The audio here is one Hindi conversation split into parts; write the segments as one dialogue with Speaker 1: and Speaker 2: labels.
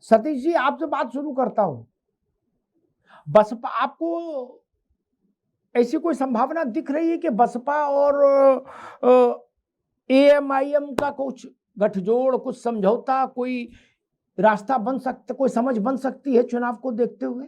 Speaker 1: सतीश जी, आपसे बात शुरू करता हूं। बसपा, आपको ऐसी कोई संभावना दिख रही है कि बसपा और एएमआईएम का कुछ गठजोड़, कुछ समझौता, कोई रास्ता बन सकता, कोई समझ बन सकती है चुनाव को देखते हुए?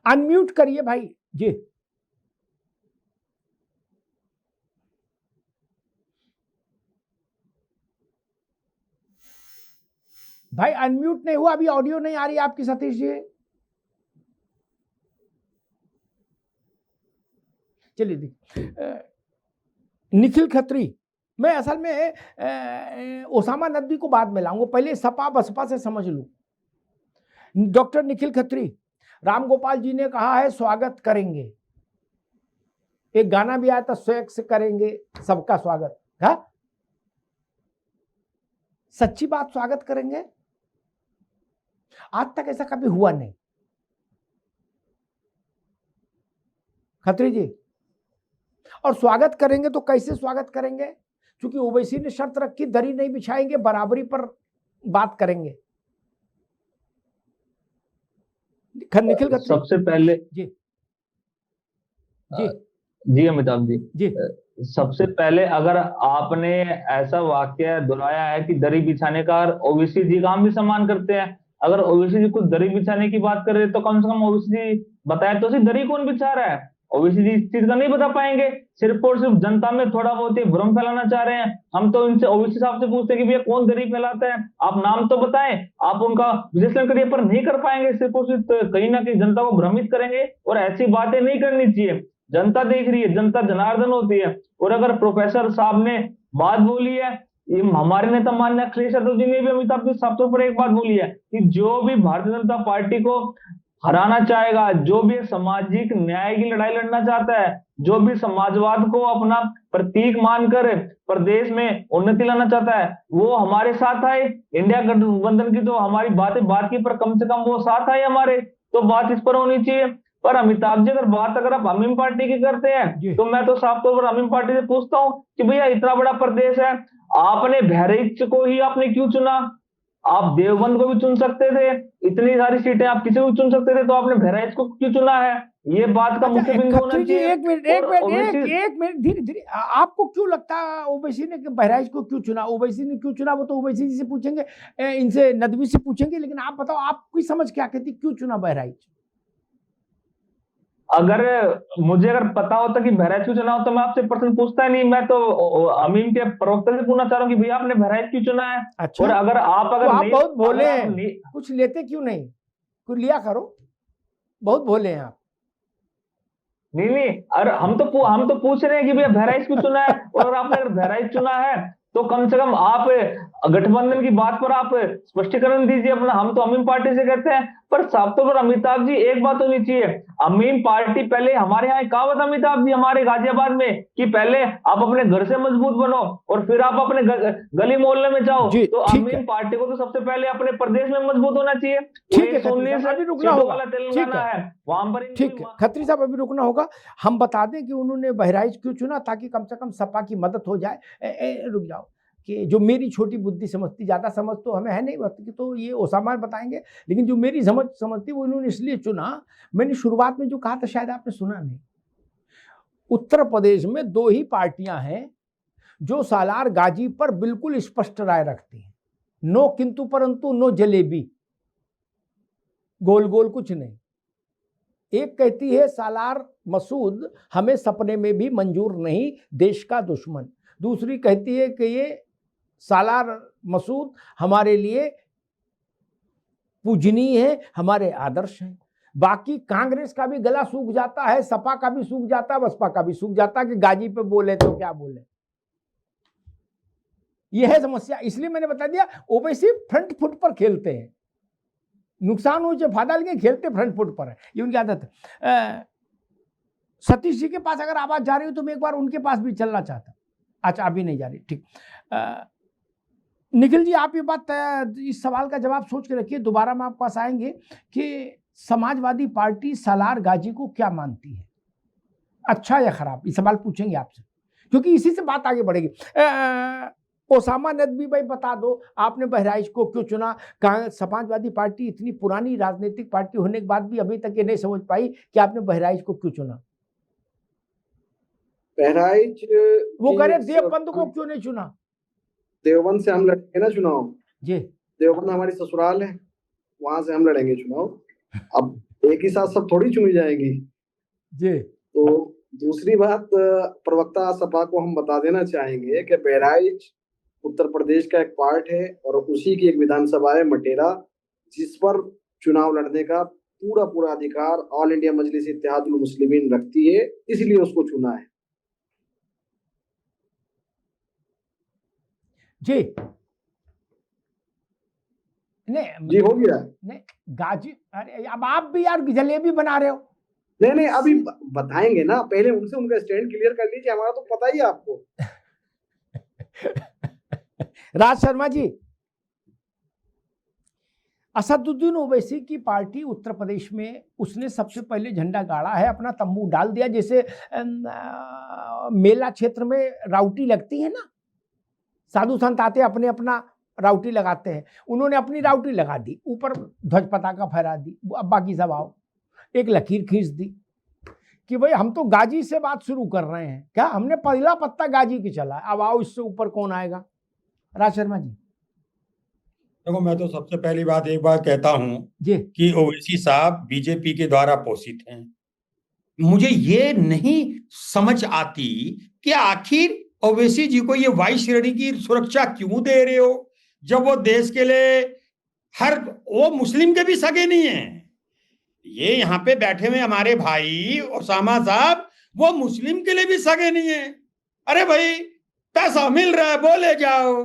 Speaker 1: अनम्यूट करिए भाई जी। भाई अनम्यूट नहीं हुआ, अभी ऑडियो नहीं आ रही आपकी सतीश जी। चलिए देखिए, निखिल खत्री, मैं असल में ओसामा नकवी को बाद में लाऊंगा, पहले सपा बसपा से समझ लूं। डॉक्टर निखिल खत्री, राम गोपाल जी ने कहा है स्वागत करेंगे, एक गाना भी आया था, स्वैग से करेंगे सबका स्वागत। हा? सच्ची बात, स्वागत करेंगे? आज तक ऐसा कभी हुआ नहीं। खत्री जी, और स्वागत करेंगे तो कैसे स्वागत करेंगे? क्योंकि ओवैसी ने शर्त रखी, दरी नहीं बिछाएंगे, बराबरी पर बात करेंगे। निखिल खत्री,
Speaker 2: सबसे पहले
Speaker 1: जी जी
Speaker 2: जी अमिताभ जी,
Speaker 1: जी,
Speaker 2: सबसे पहले अगर आपने ऐसा वाक्य दोहराया है कि दरी बिछाने का, और ओबीसी जी का हम भी सम्मान करते हैं, अगर ओबीसी जी कुछ दरी बिछाने की बात कर रहे तो कम से कम ओबीसी जी बताए तो सही, दरी कौन बिछा रहा है? ओबीसी जी इस चीज का नहीं बता पाएंगे, सिर्फ और सिर्फ जनता में थोड़ा बहुत ही भ्रम फैलाना चाह रहे हैं। हम तो इनसे ओबीसी साहब से पूछते हैं कि भैया कौन दरी फैलाता है, आप नाम तो बताएं। आप उनका विश्लेषण करिए, पर नहीं कर पाएंगे, सिर्फ और सिर्फ कहीं ना कहीं जनता को भ्रमित करेंगे, और ऐसी बातें नहीं करनी चाहिए। जनता देख रही है, जनता जनार्दन होती है। और अगर प्रोफेसर साहब ने बात बोली है, ये हमारे नेता माननीय अखिलेश यादव जी ने भी अमिताभ जी साफ तौर पर एक बात बोली है कि जो भी भारतीय जनता पार्टी को हराना चाहेगा, जो भी सामाजिक न्याय की लड़ाई लड़ना चाहता है, जो भी समाजवाद को अपना प्रतीक मानकर प्रदेश में उन्नति लाना चाहता है, वो हमारे साथ आए। इंडिया गठबंधन की तो हमारी बात की, पर कम से कम वो साथ आए हमारे, तो बात इस पर होनी चाहिए। पर अमिताभ जी, अगर आप अमीम पार्टी की करते हैं तो मैं तो साफ तौर पर अमीम पार्टी से पूछता हूं कि भैया इतना बड़ा प्रदेश है, आपने बहराइच को ही आपने क्यों चुना? आप देवबंद को भी चुन सकते थे, इतनी सारी सीटें आप किसी को भी चुन सकते थे, तो आपने बहराइच को क्यों चुना है? ये बात का मुख्य बिंदु होना चाहिए।
Speaker 1: एक मिनट, धीरे धीरे, आपको क्यों लगता है ओवैसी ने बहराइच को क्यों चुना? ओवैसी ने क्यों चुना वो तो ओवैसी जी से पूछेंगे, इनसे नदवी से पूछेंगे, लेकिन आप बताओ आपकी समझ क्या कहती, क्यों चुना बहराइच?
Speaker 2: अगर मुझे पता होता कि बहराइच क्यों चुना हो तो मैं आपसे प्रश्न पूछता ही नहीं, मैं तो अमीम के प्रवक्ता से पूछना चाह रहा हूँ कि भैया आपने बहराइच क्यों चुना है।
Speaker 1: अच्छा,
Speaker 2: और अगर आप
Speaker 1: तो आप बहुत भोले हैं, कुछ लेते क्यों नहीं? कुछ लिया करो, बहुत भोले हैं आप।
Speaker 2: नहीं, अरे हम तो पूछ रहे हैं कि भैया बहराइच क्यों चुना है, और आपने अगर बहराइच चुना है तो कम से कम आप गठबंधन की बात पर आप स्पष्टीकरण दीजिए अपना। हम तो अमीम पार्टी से कहते हैं, पर साफ तौर पर अमिताभ जी एक बात होनी चाहिए, अमीम पार्टी पहले हमारे यहाँ कहावत अमिताभ जी हमारे गाजियाबाद में कि पहले आप अपने घर से मजबूत बनो और फिर आप अपने गली मोहल्ले में जाओ। तो अमीम पार्टी को तो सबसे पहले अपने प्रदेश में मजबूत होना चाहिए।
Speaker 1: ठीक है, अभी रुकना होगा,
Speaker 2: तेलंगाना है वहां पर।
Speaker 1: ठीक है खत्री साहब, अभी रुकना होगा। हम बता दें कि उन्होंने बहराइच क्यों चुना, ताकि कम से कम सपा की मदद हो जाए। रुक जाओ, कि जो मेरी छोटी बुद्धि समझती, ज्यादा समझ तो हमें है नहीं की, तो ये ओसामा बताएंगे, लेकिन जो मेरी समझती वो इन्होंने इसलिए चुना, मैंने शुरुआत में जो कहा था शायद आपने सुना नहीं। उत्तर प्रदेश में दो ही पार्टियां हैं जो सालार गाजी पर बिल्कुल स्पष्ट राय रखती हैं, नो किंतु परंतु, नो जलेबी, गोल गोल कुछ नहीं। एक कहती है सालार मसूद हमें सपने में भी मंजूर नहीं, देश का दुश्मन। दूसरी कहती है कि ये सालार मसूद हमारे लिए पूजनीय है, हमारे आदर्श हैं। बाकी कांग्रेस का भी गला सूख जाता है, सपा का भी सूख जाता है, बसपा का भी सूख जाता है कि गाजी पे बोले तो क्या बोले। यह है समस्या। इसलिए मैंने बता दिया, ओवैसी फ्रंट फुट पर खेलते हैं, नुकसान हो चाहे फायदा, लेकिन खेलते फ्रंट फुट पर है, ये उनकी आदत है। सतीश जी के पास अगर आवाज जा रही हो तो मैं एक बार उनके पास भी चलना चाहता। अच्छा, अभी नहीं जा रही, ठीक। निखिल जी, आप ये बात, इस सवाल का जवाब सोच के रखिए, दोबारा हम आपके पास आएंगे कि समाजवादी पार्टी सालार गाजी को क्या मानती है, अच्छा या खराब, ये सवाल पूछेंगे आपसे। क्योंकि इसी से बात आगे बढ़ेगी। ओसामा नदवी भाई बता दो, आपने बहराइच को क्यों चुना? समाजवादी पार्टी इतनी पुरानी राजनीतिक पार्टी होने के बाद भी अभी तक ये नहीं समझ पाई कि आपने बहराइच को क्यों चुना।
Speaker 3: बहराइच
Speaker 1: वो कह रहे देवबंद को क्यों नहीं चुना?
Speaker 3: देवबंद से हम लड़ेंगे ना चुनाव
Speaker 1: जी,
Speaker 3: देवबंद हमारी ससुराल है, वहां से हम लड़ेंगे चुनाव। अब एक ही साथ सब थोड़ी चुनी जाएगी
Speaker 1: जी।
Speaker 3: तो दूसरी बात, प्रवक्ता सपा को हम बता देना चाहेंगे कि बहराइच उत्तर प्रदेश का एक पार्ट है और उसी की एक विधानसभा है मटेरा, जिस पर चुनाव लड़ने का पूरा पूरा अधिकार ऑल इंडिया मजलिस इत्तेहादुल मुस्लिमीन रखती है, इसलिए उसको चुना है।
Speaker 1: जी नहीं
Speaker 3: जी हो गया।
Speaker 1: नहीं गाजी, अरे अब आप भी यार जलेबी बना रहे हो।
Speaker 3: नहीं अभी बताएंगे ना, पहले उनसे उनका स्टैंड क्लियर कर लीजिए, हमारा तो पता ही है आपको।
Speaker 1: राज शर्मा जी, असदुद्दीन ओवैसी की पार्टी उत्तर प्रदेश में उसने सबसे पहले झंडा गाड़ा है, अपना तंबू डाल दिया। जैसे मेला क्षेत्र में राउटी लगती है ना, साधु संत आते अपने अपना राउटी लगाते हैं, उन्होंने अपनी राउटी लगा दी, ऊपर ध्वज पताका फहरा दी। अब बाकी सब आओ, एक लकीर खींच दी कि भाई हम तो गाजी से बात शुरू कर रहे हैं, क्या हमने पहला पत्ता गाजी की चला, अब आओ इससे ऊपर कौन आएगा। राज शर्मा जी।
Speaker 4: देखो, मैं तो सबसे पहली बात एक बार कहता हूं
Speaker 1: जी
Speaker 4: कि ओवैसी साहब बीजेपी के द्वारा पोषित हैं। मुझे ये नहीं समझ आती कि आखिर ओवैसी जी को ये वाई श्रेणी की सुरक्षा क्यों दे रहे हो, जब वो देश के लिए वो मुस्लिम के भी सगे नहीं है। ये यहाँ पे बैठे हुए हमारे भाई ओसामा साहब, वो मुस्लिम के लिए भी सगे नहीं है। अरे भाई, पैसा मिल रहा है, बोले जाओ।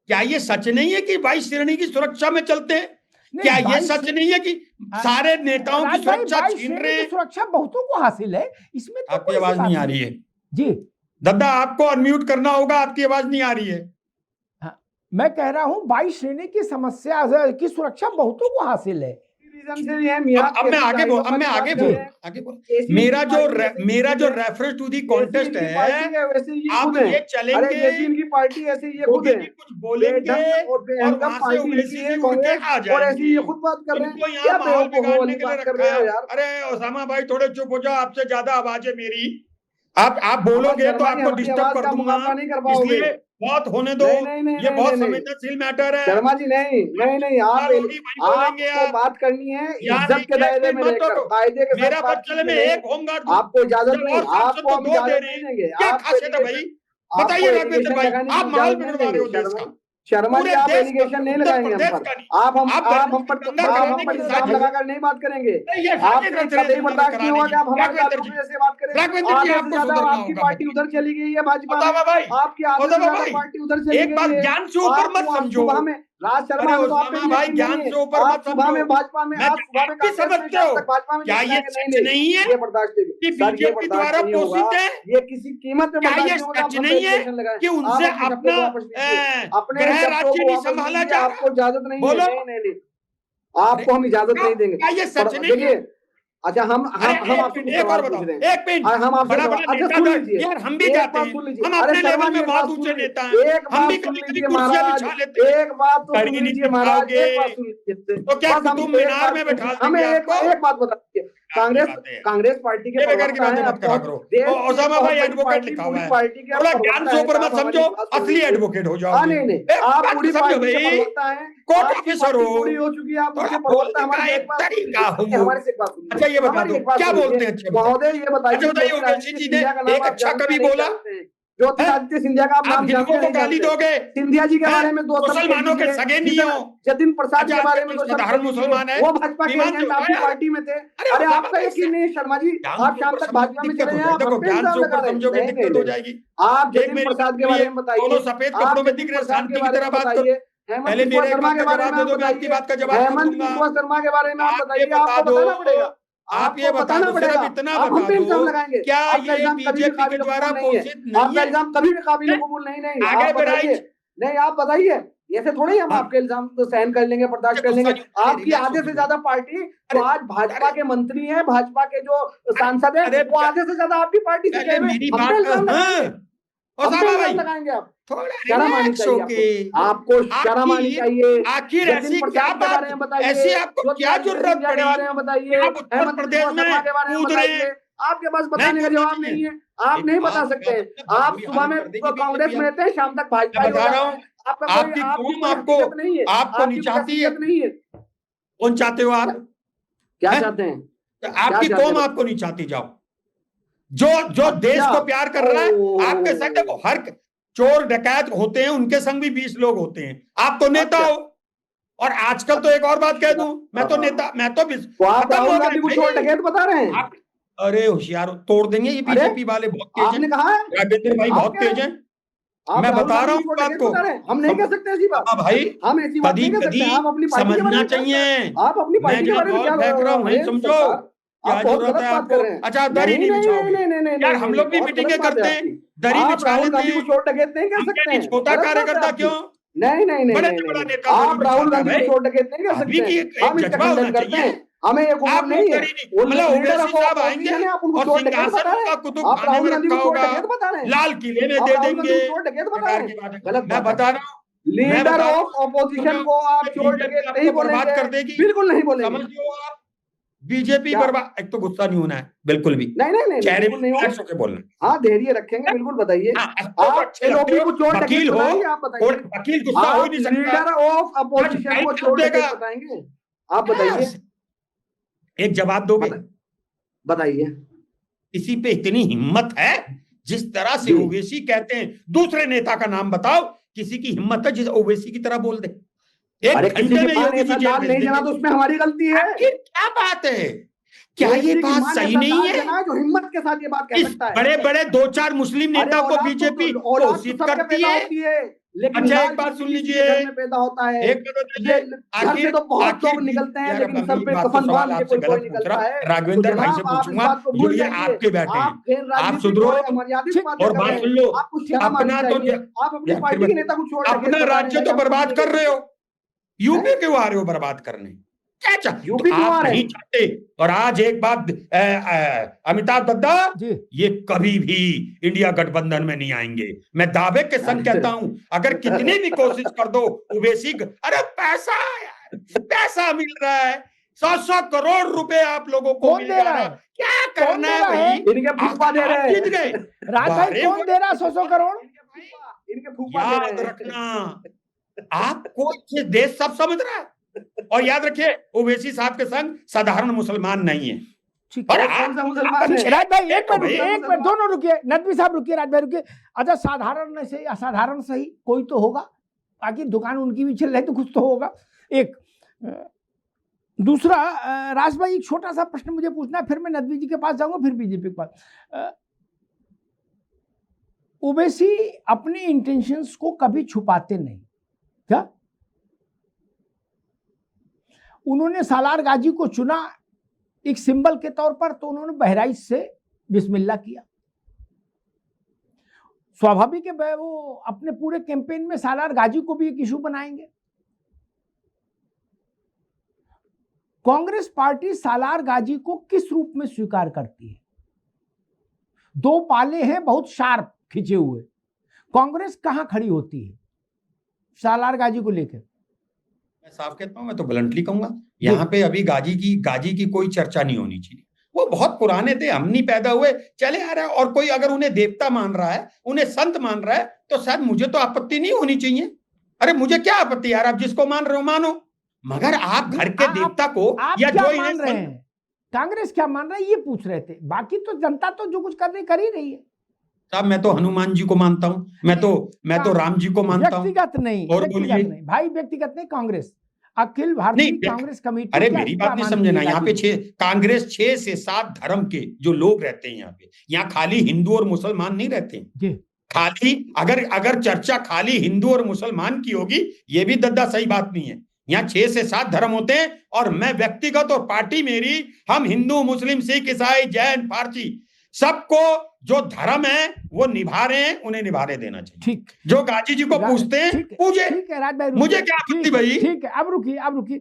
Speaker 4: क्या ये सच नहीं है कि वाई श्रेणी की सुरक्षा में चलते हैं? क्या ये सच नहीं है कि सारे नेताओं की सुरक्षा छीन रहे हैं?
Speaker 1: सुरक्षा बहुतों को हासिल है, इसमें तो
Speaker 4: आपकी आवाज नहीं आ रही है
Speaker 1: जी।
Speaker 4: दादा, आपको अनम्यूट करना होगा, आपकी आवाज नहीं आ रही है।
Speaker 1: मैं कह रहा हूं 22 श्रेणी की समस्या की सुरक्षा बहुतों को हासिल है।
Speaker 4: अब मैं आगे बोल। मेरा जो रेफरेंस टू दी कॉन्टेस्ट है, आप ये चलेंगे,
Speaker 3: इनकी पार्टी ऐसे ये खुद है,
Speaker 4: कुछ बोलेंगे और वहां से ओवैसी जी उड़ के आ जाएंगे।
Speaker 3: और ऐसे ये खुद बात कर रहे हैं,
Speaker 4: इनको यहाँ माहौल बिगाड़ने के लिए रखा है। अरे ओसामा भाई, थोड़े चुप हो जाओ, आपसे ज्यादा आवाज है मेरी। आप बोलोगे तो आपको डिस्टर्ब कर दूंगा, इसलिए बहुत होने दो। ये बहुत संवेदनशील मैटर है।
Speaker 3: शर्मा जी नहीं आपको बात करनी है इज्जत के दायरे में रहकर, कायदे के
Speaker 4: मेरा बच्चे में एक होमगार्ड,
Speaker 3: आपको इजाजत नहीं, आपको हम इजाजत नहीं देंगे।
Speaker 4: क्या खासियत है भाई, बताइए राघवेंद्र भाई, आप माहौल बिगड़वा रहे हो देश का।
Speaker 3: शर्मा जी, आप एलिगेशन नहीं लगाएंगे हम पर, आप हम पर इल्जाम लगाकर नहीं बात करेंगे। आपसे कभी बर्दाश्त नहीं होगा कि आप हमारे दादों से बात करें। आपकी पार्टी उधर चली गई है भाजपा, आपकी पार्टी उधर चली गई है।
Speaker 4: एक बात ज्ञान से ऊपर मत समझो।
Speaker 3: राज शर्मा
Speaker 4: भाई, ज्ञान से ऊपर मत समझो।
Speaker 3: भाजपा में
Speaker 4: समझते हो क्या ये सच नहीं है कि बीजेपी द्वारा पोषित है?
Speaker 3: ये किसी कीमत पे
Speaker 4: क्या ये सच नहीं है कि उनसे अपना गृह राज्य नहीं संभाला जा रहा?
Speaker 3: आपको इजाजत नहीं
Speaker 4: बोलो।
Speaker 3: नहीं, आपको हम इजाजत नहीं देंगे।
Speaker 4: क्या ये सच नहीं है?
Speaker 3: अच्छा, हम आपसे
Speaker 4: एक और बताओ, एक मिनट,
Speaker 3: हम आपसे
Speaker 4: यार हम भी जाते हैं, हम अपने लेवल में बहुत ऊंचे नेता हैं, हम भी कभी कभी कुर्सियां बिछा लेते हैं।
Speaker 3: एक बात तो सुन लीजिए महाराज, एक बात सुन लीजिए।
Speaker 4: तो क्या तुम मीनार में बैठा
Speaker 3: हमें एक बात बताइए, कांग्रेस पार्टी के
Speaker 4: बेकार की बातें मत करा करो। ओसामा भाई एडवोकेट लिखा हुआ है, थोड़ा ज्ञान से ऊपर मत समझो, असली एडवोकेट हो जाओ।
Speaker 3: नहीं, आप पूरी पार्टी के प्रवक्ता हैं,
Speaker 4: कोर्ट ऑफिसर हो,
Speaker 3: पूरी हो चुकी है, आप उनके प्रवक्ता। हमारे एक बात
Speaker 4: अच्छा ये बता दो, क्या बोलते हैं
Speaker 3: महोदय, ये बताइए
Speaker 4: ओवैसी जी ने एक अच्छा कभी बोला?
Speaker 3: ज्योतिरादित्य सिंधिया का आप नाम
Speaker 4: जानते हैं? गाली दोगे?
Speaker 3: सिंधिया जी के बारे में दो
Speaker 4: मुसलमानों के सगे नहीं हो।
Speaker 3: जतिन प्रसाद के बारे में
Speaker 4: साधारण मुसलमान है,
Speaker 3: वो भाजपा के एजेंट आपकी पार्टी में थे। अरे आपका यकीन नहीं शर्मा जी, आप शाम तक भाजपा में चले जाएं,
Speaker 4: देखो ज्ञान से ऊपर समझोगे दिक्कत हो जाएगी।
Speaker 3: आप जतिन प्रसाद के बारे में बताइए,
Speaker 4: दोनों सफेद कपड़ों में दिख रहे, शांति की तरह बात करो। पहले मेरे
Speaker 3: शर्मा के बारे में
Speaker 4: दोगे, आपकी बात का जवाब
Speaker 3: हेमंत बिस्वा शर्मा के बारे में आप बताइए, आपको बताना पड़ेगा।
Speaker 4: आप ये बताना पड़ेगा, इतना बता दो, क्या ये बीजेपी के द्वारा पोषित नहीं
Speaker 3: आपका इल्जाम कभी भी काबिल कबूल नहीं।
Speaker 4: आगे बढ़ाइए,
Speaker 3: नहीं आप बताइए, ऐसे थोड़ी हम आपके इल्जाम तो सहन कर लेंगे, बर्दाश्त कर लेंगे। आपकी आधे से ज्यादा पार्टी तो आज भाजपा के मंत्री हैं, भाजपा के जो सांसद हैं, वो आधे से ज्यादा आपकी पार्टी से अब
Speaker 4: ओसामा
Speaker 3: भी
Speaker 4: भाई
Speaker 3: लगाएंगे आप?
Speaker 4: थोड़ा
Speaker 3: शर्म आनी
Speaker 4: रिलैक्स
Speaker 3: चाहिए
Speaker 4: होके
Speaker 3: आपको शर्म आनी चाहिए।
Speaker 4: आखिर
Speaker 3: जतिन
Speaker 4: ऐसी क्या
Speaker 3: प्रसाद के
Speaker 4: बात,
Speaker 3: बारे में बताइए,
Speaker 4: ऐसी आपको क्या
Speaker 3: ज्योतिरादित्य
Speaker 4: जरूरत
Speaker 3: सिंधिया के
Speaker 4: पड़ी
Speaker 3: बारे में बताइए,
Speaker 4: आप उत्तर
Speaker 3: हेमंत
Speaker 4: प्रदेश
Speaker 3: बिस्वा शर्मा
Speaker 4: में
Speaker 3: के बारे में
Speaker 4: कूद रहे
Speaker 3: बताइए।
Speaker 4: हैं?
Speaker 3: आपके पास
Speaker 4: नहीं
Speaker 3: बताने का
Speaker 4: कूदना
Speaker 3: जवाब नहीं है, आप
Speaker 4: एक
Speaker 3: नहीं
Speaker 4: बात
Speaker 3: बता
Speaker 4: बात
Speaker 3: सकते।
Speaker 4: आपने बहुत
Speaker 3: आप
Speaker 4: बुरी
Speaker 3: सुबह
Speaker 4: हालत
Speaker 3: में
Speaker 4: कर देगी
Speaker 3: कांग्रेस
Speaker 4: बीजेपी।
Speaker 3: में थे, शाम तक
Speaker 4: मैं
Speaker 3: भाजपा ही हो
Speaker 4: बता रहा
Speaker 3: जाता
Speaker 4: हूँ,
Speaker 3: है। आपका
Speaker 4: आपकी
Speaker 3: आपकी
Speaker 4: कौम
Speaker 3: कोई
Speaker 4: आपको
Speaker 3: हकीकत नहीं है,
Speaker 4: आपको
Speaker 3: आपकी
Speaker 4: नहीं
Speaker 3: कोई
Speaker 4: चाहती है।
Speaker 3: हकीकत नहीं है।
Speaker 4: कौन चाहते हो आप?
Speaker 3: क्या
Speaker 4: हैं?
Speaker 3: चाहते हैं?
Speaker 4: तो आपकी
Speaker 3: चाहते
Speaker 4: कौम
Speaker 3: हैं?
Speaker 4: आपको नहीं चाहती। जाओ, जो जो देश
Speaker 3: अच्छा।
Speaker 4: को प्यार कर रहा है आपके संग, देखो
Speaker 3: ओ,
Speaker 4: हर चोर डकैत होते हैं, उनके संग भी 20 लोग होते हैं। आप तो नेता
Speaker 3: अच्छा।
Speaker 4: हो। और आजकल तो एक और बात कह दूं, मैं तो नेता, मैं तो
Speaker 3: तो आप
Speaker 4: खत्म हो
Speaker 3: राहुल
Speaker 4: गए
Speaker 3: गांधी को
Speaker 4: भाई।
Speaker 3: चोर डकैत बता रहे हैं?
Speaker 4: आप अरे होशियार, तोड़ देंगे ये
Speaker 3: अरे
Speaker 4: बीजेपी वाले, बहुत तेज
Speaker 3: आपने
Speaker 4: हैं।
Speaker 3: कहा है,
Speaker 4: राजेंद्र भाई
Speaker 3: आप
Speaker 4: बहुत
Speaker 3: कह रहे
Speaker 4: तेज
Speaker 3: हैं,
Speaker 4: हैं।
Speaker 3: आप
Speaker 4: मैं
Speaker 3: राहुल
Speaker 4: बता
Speaker 3: गांधी
Speaker 4: रहा
Speaker 3: को
Speaker 4: हूँ
Speaker 3: चोर
Speaker 4: बात
Speaker 3: डकैत
Speaker 4: को।
Speaker 3: बता रहे हैं? हम नहीं कह सकते ऐसी बात।
Speaker 4: हाँ भाई,
Speaker 3: हम ऐसी बात
Speaker 4: कभी
Speaker 3: नहीं कह सकते।
Speaker 4: कभी
Speaker 3: आप अपनी पार्टी के बारे
Speaker 4: समझना
Speaker 3: में क्या
Speaker 4: चाहिए।
Speaker 3: आप अपनी
Speaker 4: मैं
Speaker 3: पार्टी के
Speaker 4: जहाँ
Speaker 3: बारे में
Speaker 4: बॉल
Speaker 3: क्या
Speaker 4: फेंक रहा हूँ वहीं समझो।
Speaker 3: सरकार,
Speaker 4: क्या
Speaker 3: आप बहुत
Speaker 4: जरूरत
Speaker 3: गलत
Speaker 4: है
Speaker 3: बात
Speaker 4: आपको?
Speaker 3: कर रहे हैं।
Speaker 4: अच्छा, दरी नहीं बिछाओगे? यार हम लोग भी
Speaker 3: बहुत
Speaker 4: मीटिंगें
Speaker 3: गलत बात
Speaker 4: करते
Speaker 3: है
Speaker 4: हैं,
Speaker 3: आपकी।
Speaker 4: दरी
Speaker 3: आप
Speaker 4: बिछा
Speaker 3: राहुल
Speaker 4: लेते
Speaker 3: गांधी को
Speaker 4: हैं।
Speaker 3: चोर डकैत नहीं कह
Speaker 4: हमसे
Speaker 3: सकते
Speaker 4: भी
Speaker 3: हैं,
Speaker 4: छोटा
Speaker 3: गलत बात है
Speaker 4: कार्यकर्ता
Speaker 3: आपकी।
Speaker 4: क्यों?
Speaker 3: नहीं नहीं नहीं
Speaker 4: बड़े
Speaker 3: नहीं
Speaker 4: से बड़ा
Speaker 3: नहीं,
Speaker 4: नेता थोड़ी
Speaker 3: आप राहुल
Speaker 4: बिछाता है
Speaker 3: गांधी को
Speaker 4: भाई।
Speaker 3: चोर डकैत नहीं कह
Speaker 4: आदमी
Speaker 3: सकते
Speaker 4: की
Speaker 3: हैं।
Speaker 4: एक
Speaker 3: हम इसका
Speaker 4: जज्बा
Speaker 3: खंडन
Speaker 4: होना
Speaker 3: करते
Speaker 4: चाहिए।
Speaker 3: हैं, हमें ये कबूल
Speaker 4: आप लोग
Speaker 3: नहीं है।
Speaker 4: दरी नहीं,
Speaker 3: वो
Speaker 4: मतलब
Speaker 3: लीडर
Speaker 4: ओवैसी
Speaker 3: ऑफ
Speaker 4: साहब आएंगे
Speaker 3: ऑपोजिशन है, आप उनको
Speaker 4: और
Speaker 3: चोर डकैत बता
Speaker 4: सिंहासन
Speaker 3: रहे
Speaker 4: उनका
Speaker 3: हैं।
Speaker 4: कुतुब
Speaker 3: आप
Speaker 4: खाने में
Speaker 3: राहुल गांधी
Speaker 4: रखा
Speaker 3: को चोर
Speaker 4: होगा,
Speaker 3: डकैत बता रहे हैं।
Speaker 4: लाल किले में
Speaker 3: आप
Speaker 4: दे
Speaker 3: राहुल गांधी
Speaker 4: देंगे।
Speaker 3: को चोर डकैत बता
Speaker 4: बेकार
Speaker 3: रहे
Speaker 4: की
Speaker 3: हैं,
Speaker 4: बात है।
Speaker 3: गलत
Speaker 4: मैं
Speaker 3: बात है।
Speaker 4: बता रहा हूँ, मैं
Speaker 3: लीडर
Speaker 4: बता रहा
Speaker 3: ऑफ
Speaker 4: हूँ,
Speaker 3: ऑपोजिशन को आप
Speaker 4: कि
Speaker 3: चोर
Speaker 4: बीजेपी
Speaker 3: डकैत नहीं
Speaker 4: आपको बर्बाद
Speaker 3: बोलेंगे,
Speaker 4: कर देगी।
Speaker 3: बिल्कुल नहीं बोलेंगे।
Speaker 4: समझ लो आप, बीजेपी
Speaker 3: क्या?
Speaker 4: बर्बाद। एक तो गुस्सा नहीं होना है बिल्कुल भी,
Speaker 3: नहीं नहीं नहीं,
Speaker 4: चेहरे में
Speaker 3: बिल्कुल नहीं
Speaker 4: रिलैक्स
Speaker 3: होगा।
Speaker 4: होकर बोलना।
Speaker 3: हाँ, धैर्य रखेंगे, बिल्कुल बताइए।
Speaker 4: हाँ, हंसते तो
Speaker 3: आप
Speaker 4: अच्छे लगते
Speaker 3: एलओपी
Speaker 4: हो,
Speaker 3: को चोर डकैत
Speaker 4: वकील हो,
Speaker 3: बताएंगे, आप
Speaker 4: और
Speaker 3: बताइए।
Speaker 4: वकील गुस्सा हो ही
Speaker 3: आप
Speaker 4: नहीं सकता।
Speaker 3: लीडर ऑफ
Speaker 4: जज
Speaker 3: अपोजिशन
Speaker 4: फाइट
Speaker 3: को
Speaker 4: कर
Speaker 3: चोर
Speaker 4: देगा।
Speaker 3: डकैत बताएंगे? आप बताइए,
Speaker 4: यस, एक जवाब दोगे?
Speaker 3: बताइए।
Speaker 4: किसी पे इतनी हिम्मत है? जिस तरह से
Speaker 3: जी।
Speaker 4: ओवैसी कहते हैं, दूसरे नेता का नाम बताओ किसी की हिम्मत है जिस ओवैसी की तरह बोल दे। एक
Speaker 3: अरे किसी
Speaker 4: घंटे
Speaker 3: की
Speaker 4: में
Speaker 3: मां
Speaker 4: योगी
Speaker 3: ने
Speaker 4: जी
Speaker 3: ऐसा
Speaker 4: जेल
Speaker 3: दाल
Speaker 4: भेज
Speaker 3: नहीं जना
Speaker 4: देंगे।
Speaker 3: तो उसमें हमारी गलती है।
Speaker 4: आखिर क्या बात है? क्या ये
Speaker 3: ओवैसी की
Speaker 4: बात
Speaker 3: मां ने
Speaker 4: सही
Speaker 3: ऐसा
Speaker 4: नहीं
Speaker 3: दाल
Speaker 4: है?
Speaker 3: जना है जो हिम्मत के साथ ये बात कह
Speaker 4: इस
Speaker 3: सकता है।
Speaker 4: बड़े बड़े 2-4 मुस्लिम
Speaker 3: अरे
Speaker 4: नेता को
Speaker 3: औलाद
Speaker 4: बीजेपी
Speaker 3: औलाद तो
Speaker 4: घोषित
Speaker 3: सबके
Speaker 4: करती
Speaker 3: पैदा
Speaker 4: है।
Speaker 3: होती है, लेकिन
Speaker 4: अच्छा,
Speaker 3: लाल
Speaker 4: एक बात
Speaker 3: किसी
Speaker 4: सुन
Speaker 3: किसी के
Speaker 4: लीजिए,
Speaker 3: घर में पैदा होता है।
Speaker 4: एक मिनट
Speaker 3: ये
Speaker 4: दीजिए।
Speaker 3: घर से तो बहुत लोग
Speaker 4: आखिर
Speaker 3: निकलते हैं,
Speaker 4: यार, अब
Speaker 3: लेकिन
Speaker 4: मैं
Speaker 3: सर
Speaker 4: ये
Speaker 3: पे
Speaker 4: बात तो
Speaker 3: कफन
Speaker 4: सवाल
Speaker 3: बांध के
Speaker 4: आपसे
Speaker 3: कोई
Speaker 4: गलत
Speaker 3: निकलता
Speaker 4: पूछ रहा
Speaker 3: है।
Speaker 4: हूं,
Speaker 3: तो
Speaker 4: राघवेंद्र भाई से
Speaker 3: जनाब आप इस
Speaker 4: पूछूंगा,
Speaker 3: बात को
Speaker 4: जो
Speaker 3: भूल
Speaker 4: ये
Speaker 3: जाइए।
Speaker 4: आपके बैठे हैं।
Speaker 3: आप फिर
Speaker 4: आप
Speaker 3: राजनीति
Speaker 4: सुधरो
Speaker 3: को मर्यादित बातें
Speaker 4: और
Speaker 3: कर
Speaker 4: बात
Speaker 3: रहे
Speaker 4: सुन
Speaker 3: हैं।
Speaker 4: लो।
Speaker 3: आपको शर्म आनी
Speaker 4: अपना तो
Speaker 3: चाहिए। आप अपनी
Speaker 4: यार,
Speaker 3: पार्टी के नेता को चोर डकैत
Speaker 4: अपना
Speaker 3: बता रहे
Speaker 4: राज्य
Speaker 3: हैं,
Speaker 4: तो
Speaker 3: हम कुछ
Speaker 4: बर्बाद
Speaker 3: नहीं
Speaker 4: कर
Speaker 3: कह
Speaker 4: रहे हो,
Speaker 3: सकते।
Speaker 4: यूपी क्यों आ रहे हो बर्बाद करने? क्या तो
Speaker 3: यूपी क्यों आ
Speaker 4: आप
Speaker 3: रहे
Speaker 4: नहीं
Speaker 3: हैं?
Speaker 4: चाहते। और आज एक बात, अमिताभ बद्दा
Speaker 1: जी।
Speaker 4: ये कभी भी इंडिया गठबंधन में नहीं आएंगे। मैं दावे के संग कहता हूं, अगर कितनी भी कोशिश कर दो ओवैसी, अरे पैसा यार, पैसा मिल रहा है, 100 करोड़ रुपए आप लोगों को
Speaker 1: कौन
Speaker 4: मिल
Speaker 1: दे
Speaker 4: जा
Speaker 1: रहा
Speaker 4: रहा
Speaker 1: है?
Speaker 4: है। क्या
Speaker 1: कौन
Speaker 4: करना
Speaker 1: दे
Speaker 4: है
Speaker 1: रहा है?
Speaker 4: भाई?
Speaker 3: इनके फूफा दे
Speaker 4: आप
Speaker 3: रहे
Speaker 4: जीत
Speaker 3: हैं।
Speaker 4: गए।
Speaker 1: राज भाई,
Speaker 4: बारे
Speaker 1: कौन दे रहा है 100 करोड़?
Speaker 3: इनके फूफा दे रहे
Speaker 4: याद
Speaker 3: हैं।
Speaker 4: रखना, आपको ये देश सब समझ रहा है। और याद रखिए, ओवैसी साहब के संग साधारण मुसलमान नहीं है।
Speaker 1: ठीक
Speaker 4: और
Speaker 1: है।
Speaker 3: कौन सा मुसलमान है?
Speaker 1: राज भाई, एक मिनट
Speaker 4: भाई,
Speaker 1: रुकिए, एक मिनट, दोनों रुकिए, नदवी साहब रुकिए, राज भाई रुकिए। अच्छा, साधारण से असाधारण सही कोई तो होगा, आखिर दुकान उनकी भी चल रही तो कुछ तो होगा। एक दूसरा, राज भाई, एक छोटा सा प्रश्न मुझे पूछना है, फिर मैं नदवी जी के पास जाऊंगा, फिर बीजेपी के पास। ओवैसी अपने इंटेंशंस को कभी छुपाते नहीं क्या? उन्होंने सालार गाजी को चुना एक सिंबल के तौर पर, तो उन्होंने बहराइच से बिस्मिल्लाह किया। स्वाभाविक है वो अपने पूरे कैंपेन में सालार गाजी को भी एक इशू बनाएंगे। कांग्रेस पार्टी सालार गाजी को किस रूप में स्वीकार करती है? दो पाले हैं बहुत शार्प खिंचे हुए, कांग्रेस कहां खड़ी होती है सालार गाजी को लेकर?
Speaker 4: मैं साफ कहता हूं, मैं तो ब्लंटली कहूंगा, यहाँ पे अभी गाजी की कोई चर्चा नहीं होनी चाहिए। वो बहुत पुराने थे, हम नहीं पैदा हुए, चले आ रहा है। और कोई अगर उन्हें देवता मान रहा है, उन्हें संत मान रहा है, तो शायद मुझे तो आपत्ति नहीं होनी चाहिए। अरे मुझे क्या आपत्ति यार, आप जिसको मान रहे हो मानो, मगर आप घर के देवता को
Speaker 1: आप
Speaker 4: या
Speaker 1: क्या
Speaker 4: जो
Speaker 1: मान रहे हैं, कांग्रेस क्या मान रहा है, ये पूछ रहे थे। बाकी तो जनता तो जो कुछ कर रही कर ही रही है।
Speaker 4: साहब, मैं तो हनुमान जी को मानता हूं, मैं तो राम जी को मानता हूं।
Speaker 1: व्यक्तिगत नहीं,
Speaker 4: और
Speaker 1: व्यक्तिगत
Speaker 4: बोलिए।
Speaker 1: नहीं भाई, व्यक्तिगत नहीं, कांग्रेस, अखिल भारतीय
Speaker 4: नहीं,
Speaker 1: कांग्रेस कमेटी।
Speaker 4: अरे
Speaker 1: क्या
Speaker 4: मेरी बात नहीं
Speaker 1: मानती
Speaker 4: समझे ना,
Speaker 1: है
Speaker 4: यहाँ पे
Speaker 1: गाजी?
Speaker 4: कांग्रेस 6 से 7 धर्म के जो लोग रहते हैं यहाँ पे, यहाँ खाली हिंदू और मुसलमान नहीं रहते हैं।
Speaker 1: जी।
Speaker 4: खाली अगर चर्चा खाली हिंदू और मुसलमान की होगी, ये भी दद्दा सही बात नहीं है। यहाँ 6 से 7 धर्म होते हैं, और मैं व्यक्तिगत और पार्टी मेरी, हम हिंदू मुस्लिम सिख ईसाई जैन पारसी सबको जो धर्म है वो निभा रहे हैं, उन्हें निभाने देना चाहिए।
Speaker 1: ठीक,
Speaker 4: जो गाजी जी को पूछते हैं पूछे,
Speaker 1: ठीक है राज भाई,
Speaker 4: मुझे क्या आपत्ति भाई।
Speaker 1: ठीक है, अब रुकिए,